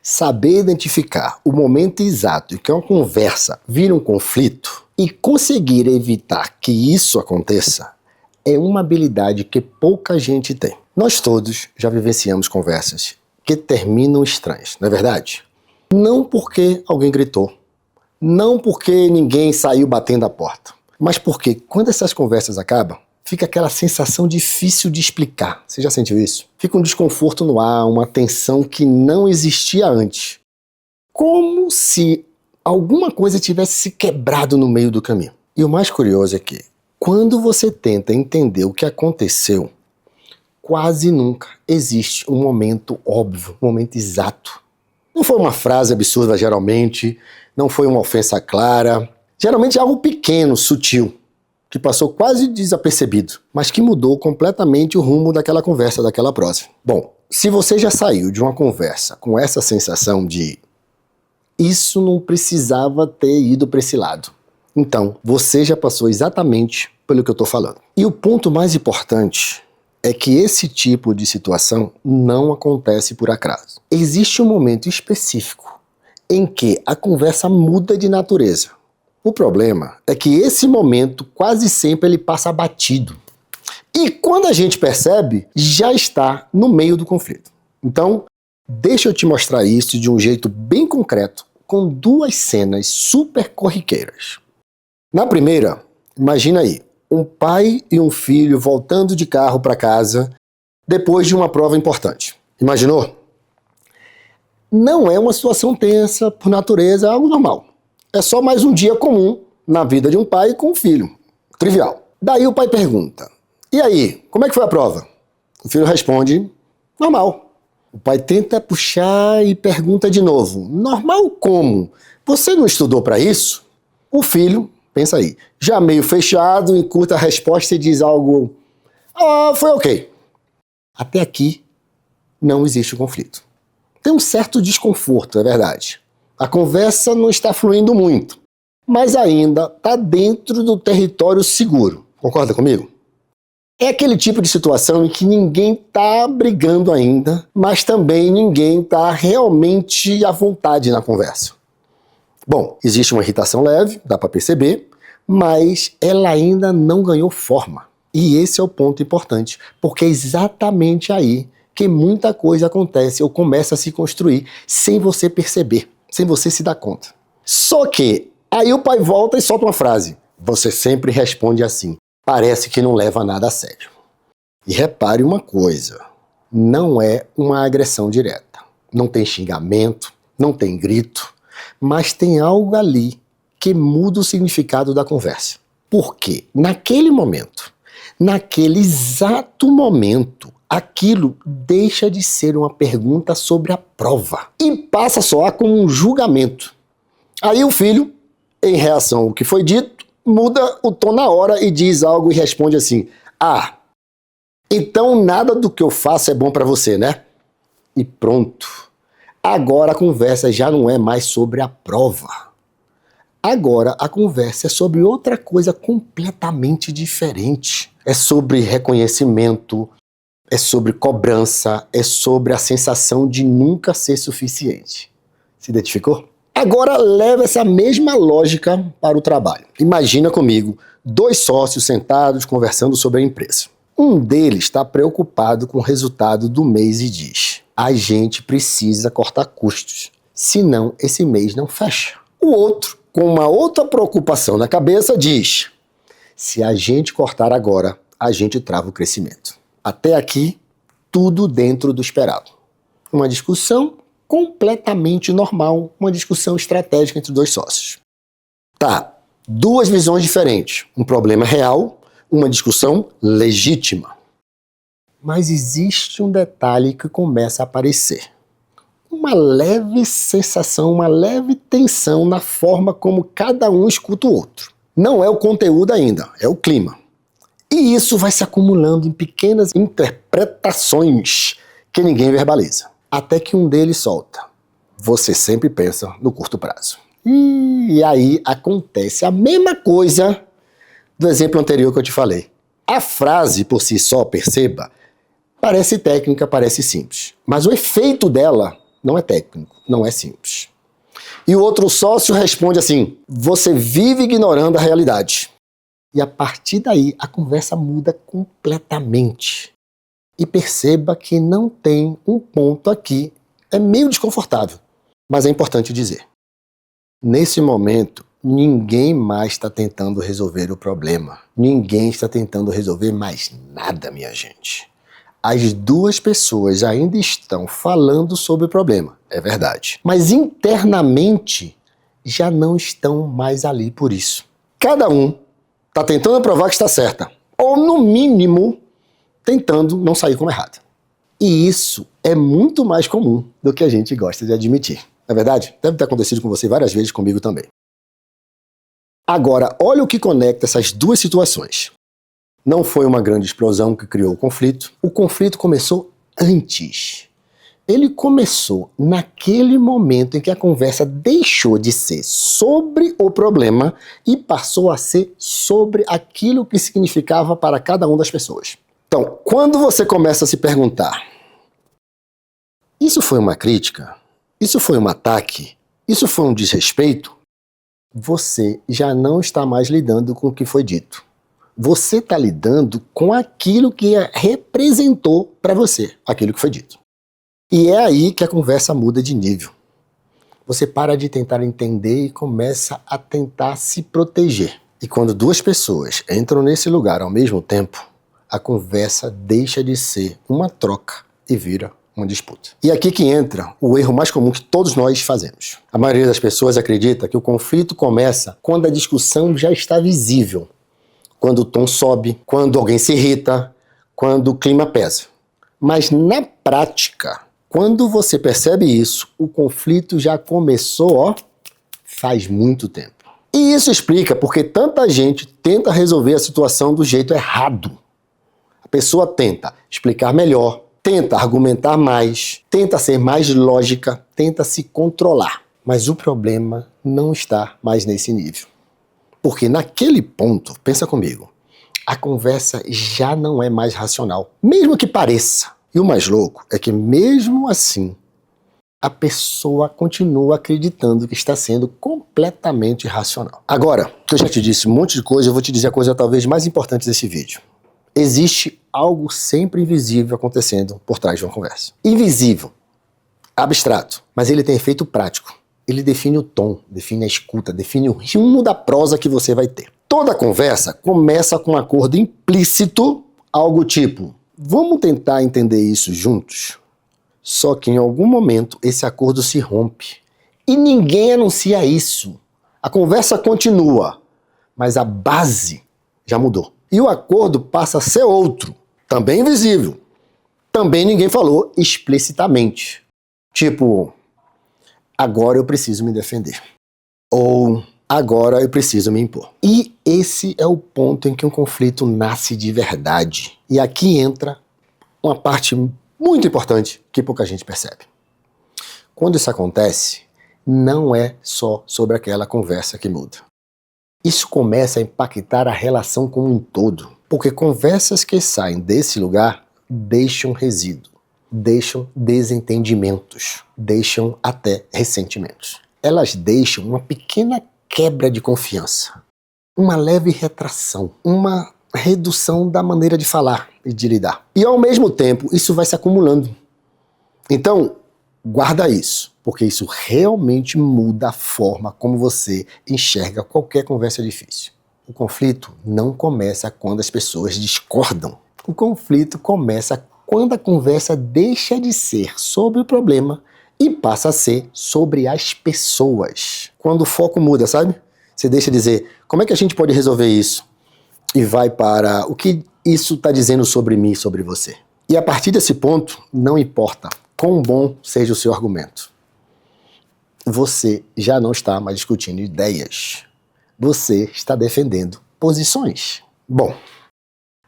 Saber identificar o momento exato em que uma conversa vira um conflito e conseguir evitar que isso aconteça é uma habilidade que pouca gente tem. Nós todos já vivenciamos conversas que terminam estranhas, não é verdade? Não porque alguém gritou, não porque ninguém saiu batendo a porta, mas porque quando essas conversas acabam, fica aquela sensação difícil de explicar. Você já sentiu isso? Fica um desconforto no ar, uma tensão que não existia antes. Como se alguma coisa tivesse se quebrado no meio do caminho. E o mais curioso é que, quando você tenta entender o que aconteceu, quase nunca existe um momento óbvio, um momento exato. Não foi uma frase absurda, geralmente, não foi uma ofensa clara. Geralmente é algo pequeno, sutil, que passou quase desapercebido, mas que mudou completamente o rumo daquela conversa, daquela prosa. Bom, se você já saiu de uma conversa com essa sensação de isso não precisava ter ido para esse lado, então você já passou exatamente pelo que eu estou falando. E o ponto mais importante é que esse tipo de situação não acontece por acaso. Existe um momento específico em que a conversa muda de natureza. O problema é que esse momento quase sempre ele passa batido. E quando a gente percebe, já está no meio do conflito. Então, deixa eu te mostrar isso de um jeito bem concreto, com duas cenas super corriqueiras. Na primeira, imagina aí, um pai e um filho voltando de carro para casa depois de uma prova importante. Imaginou? Não é uma situação tensa, por natureza, é algo normal. É só mais um dia comum na vida de um pai com um filho. Trivial. Daí o pai pergunta, e aí, como é que foi a prova? O filho responde, normal. O pai tenta puxar e pergunta de novo, normal como? Você não estudou para isso? O filho, pensa aí, já meio fechado, encurta a resposta e diz algo, foi ok. Até aqui não existe conflito. Tem um certo desconforto, é verdade. A conversa não está fluindo muito, mas ainda está dentro do território seguro. Concorda comigo? É aquele tipo de situação em que ninguém está brigando ainda, mas também ninguém está realmente à vontade na conversa. Bom, existe uma irritação leve, dá para perceber, mas ela ainda não ganhou forma. E esse é o ponto importante, porque é exatamente aí que muita coisa acontece ou começa a se construir sem você perceber, sem você se dar conta. Só que aí o pai volta e solta uma frase. Você sempre responde assim. Parece que não leva nada a sério. E repare uma coisa. Não é uma agressão direta. Não tem xingamento, não tem grito. Mas tem algo ali que muda o significado da conversa. Porque naquele momento, naquele exato momento, aquilo deixa de ser uma pergunta sobre a prova e passa a soar como um julgamento. Aí o filho, em reação ao que foi dito, muda o tom na hora e diz algo e responde assim, então nada do que eu faço é bom para você, né? E pronto. Agora a conversa já não é mais sobre a prova. Agora a conversa é sobre outra coisa completamente diferente. É sobre reconhecimento, é sobre cobrança, é sobre a sensação de nunca ser suficiente. Se identificou? Agora leva essa mesma lógica para o trabalho. Imagina comigo, dois sócios sentados conversando sobre a empresa. Um deles está preocupado com o resultado do mês e diz, a gente precisa cortar custos, senão esse mês não fecha. O outro, com uma outra preocupação na cabeça, diz, se a gente cortar agora, a gente trava o crescimento. Até aqui, tudo dentro do esperado. Uma discussão completamente normal, uma discussão estratégica entre dois sócios. Tá, duas visões diferentes. Um problema real, uma discussão legítima. Mas existe um detalhe que começa a aparecer. Uma leve sensação, uma leve tensão na forma como cada um escuta o outro. Não é o conteúdo ainda, é o clima. E isso vai se acumulando em pequenas interpretações que ninguém verbaliza. Até que um deles solta. Você sempre pensa no curto prazo. E aí acontece a mesma coisa do exemplo anterior que eu te falei. A frase por si só, perceba, parece técnica, parece simples. Mas o efeito dela não é técnico, não é simples. E o outro sócio responde assim: você vive ignorando a realidade. E a partir daí a conversa muda completamente. E perceba que não tem um ponto aqui, é meio desconfortável, mas é importante dizer. Nesse momento, ninguém mais está tentando resolver o problema. Ninguém está tentando resolver mais nada, minha gente. As duas pessoas ainda estão falando sobre o problema, é verdade. Mas internamente já não estão mais ali por isso. Cada um está tentando provar que está certa, ou no mínimo tentando não sair como errado. E isso é muito mais comum do que a gente gosta de admitir. Não é verdade? Deve ter acontecido com você várias vezes, comigo também. Agora, olha o que conecta essas duas situações. Não foi uma grande explosão que criou o conflito. O conflito começou antes. Ele começou naquele momento em que a conversa deixou de ser sobre o problema e passou a ser sobre aquilo que significava para cada uma das pessoas. Então, quando você começa a se perguntar: isso foi uma crítica? Isso foi um ataque? Isso foi um desrespeito? Você já não está mais lidando com o que foi dito. Você está lidando com aquilo que representou para você, aquilo que foi dito. E é aí que a conversa muda de nível. Você para de tentar entender e começa a tentar se proteger. E quando duas pessoas entram nesse lugar ao mesmo tempo, a conversa deixa de ser uma troca e vira uma disputa. E aqui que entra o erro mais comum que todos nós fazemos. A maioria das pessoas acredita que o conflito começa quando a discussão já está visível. Quando o tom sobe, quando alguém se irrita, quando o clima pesa. Mas na prática, quando você percebe isso, o conflito já começou, faz muito tempo. E isso explica porque tanta gente tenta resolver a situação do jeito errado. A pessoa tenta explicar melhor, tenta argumentar mais, tenta ser mais lógica, tenta se controlar. Mas o problema não está mais nesse nível. Porque naquele ponto, pensa comigo, a conversa já não é mais racional, mesmo que pareça. E o mais louco é que mesmo assim, a pessoa continua acreditando que está sendo completamente racional. Agora, que eu já te disse um monte de coisa, eu vou te dizer a coisa talvez mais importante desse vídeo. Existe algo sempre invisível acontecendo por trás de uma conversa. Invisível, abstrato, mas ele tem efeito prático. Ele define o tom, define a escuta, define o rumo da prosa que você vai ter. Toda conversa começa com um acordo implícito, algo tipo: vamos tentar entender isso juntos? Só que em algum momento esse acordo se rompe. E ninguém anuncia isso. A conversa continua, mas a base já mudou. E o acordo passa a ser outro, também invisível. Também ninguém falou explicitamente. Tipo: agora eu preciso me defender. Ou agora eu preciso me impor. E esse é o ponto em que um conflito nasce de verdade. E aqui entra uma parte muito importante que pouca gente percebe. Quando isso acontece, não é só sobre aquela conversa que muda. Isso começa a impactar a relação como um todo. Porque conversas que saem desse lugar deixam resíduo. Deixam desentendimentos, deixam até ressentimentos. Elas deixam uma pequena quebra de confiança, uma leve retração, uma redução da maneira de falar e de lidar. E ao mesmo tempo, isso vai se acumulando. Então, guarda isso, porque isso realmente muda a forma como você enxerga qualquer conversa difícil. O conflito não começa quando as pessoas discordam. O conflito começa quando a conversa deixa de ser sobre o problema e passa a ser sobre as pessoas. Quando o foco muda, sabe? Você deixa de dizer: como é que a gente pode resolver isso? E vai para o que isso está dizendo sobre mim e sobre você. E a partir desse ponto, não importa quão bom seja o seu argumento, você já não está mais discutindo ideias. Você está defendendo posições. Bom,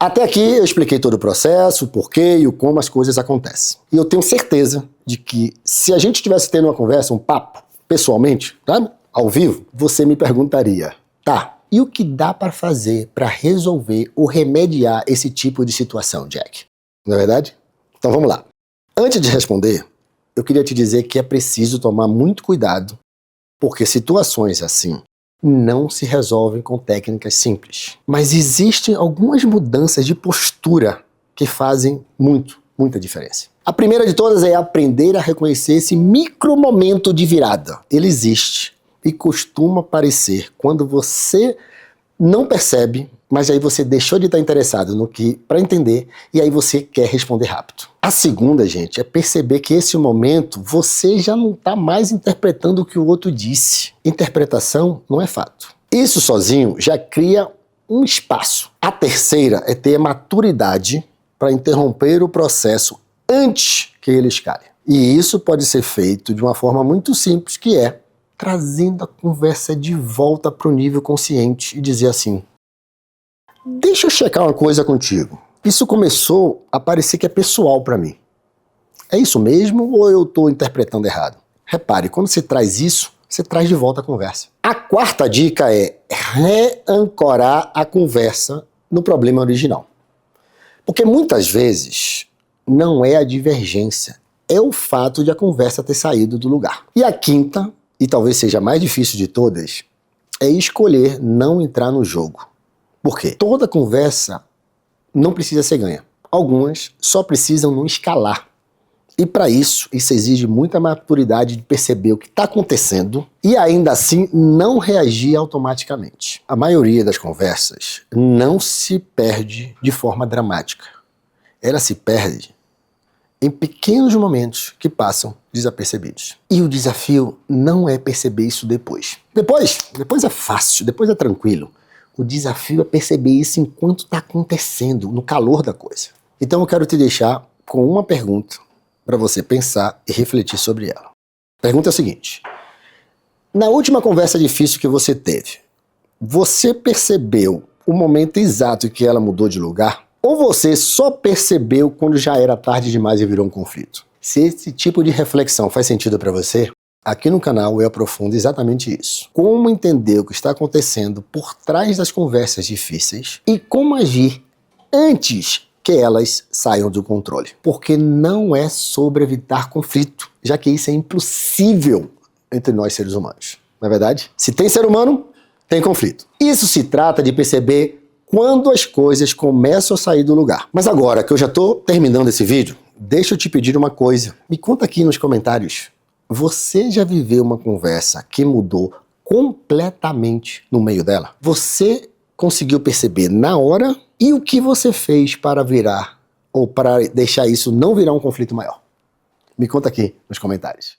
até aqui eu expliquei todo o processo, o porquê e o como as coisas acontecem. E eu tenho certeza de que se a gente estivesse tendo uma conversa, um papo, pessoalmente, tá? Ao vivo, você me perguntaria: tá, e o que dá para fazer para resolver ou remediar esse tipo de situação, Jack? Não é verdade? Então vamos lá. Antes de responder, eu queria te dizer que é preciso tomar muito cuidado, porque situações assim não se resolvem com técnicas simples. Mas existem algumas mudanças de postura que fazem muita diferença. A primeira de todas é aprender a reconhecer esse micromomento de virada. Ele existe e costuma aparecer quando você não percebe, mas aí você deixou de estar interessado no que para entender e aí você quer responder rápido. A segunda, gente, é perceber que esse momento você já não está mais interpretando o que o outro disse. Interpretação não é fato. Isso sozinho já cria um espaço. A terceira é ter maturidade para interromper o processo antes que ele escale. E isso pode ser feito de uma forma muito simples, que é trazendo a conversa de volta para o nível consciente e dizer assim: deixa eu checar uma coisa contigo. Isso começou a parecer que é pessoal para mim. É isso mesmo ou eu estou interpretando errado? Repare, quando você traz isso, você traz de volta a conversa. A quarta dica é reancorar a conversa no problema original. Porque muitas vezes não é a divergência, é o fato de a conversa ter saído do lugar. E a quinta, e talvez seja a mais difícil de todas, é escolher não entrar no jogo. Por quê? Toda conversa não precisa ser ganha. Algumas só precisam não escalar. E para isso exige muita maturidade de perceber o que está acontecendo e ainda assim não reagir automaticamente. A maioria das conversas não se perde de forma dramática. Ela se perde em pequenos momentos que passam desapercebidos. E o desafio não é perceber isso depois. Depois é fácil, depois é tranquilo. O desafio é perceber isso enquanto está acontecendo, no calor da coisa. Então eu quero te deixar com uma pergunta para você pensar e refletir sobre ela. A pergunta é a seguinte: na última conversa difícil que você teve, você percebeu o momento exato em que ela mudou de lugar? Ou você só percebeu quando já era tarde demais e virou um conflito? Se esse tipo de reflexão faz sentido para você, aqui no canal eu aprofundo exatamente isso. Como entender o que está acontecendo por trás das conversas difíceis e como agir antes que elas saiam do controle. Porque não é sobre evitar conflito, já que isso é impossível entre nós seres humanos. Não é verdade? Se tem ser humano, tem conflito. Isso se trata de perceber quando as coisas começam a sair do lugar. Mas agora que eu já estou terminando esse vídeo, deixa eu te pedir uma coisa. Me conta aqui nos comentários. Você já viveu uma conversa que mudou completamente no meio dela? Você conseguiu perceber na hora? E o que você fez para virar ou para deixar isso não virar um conflito maior? Me conta aqui nos comentários.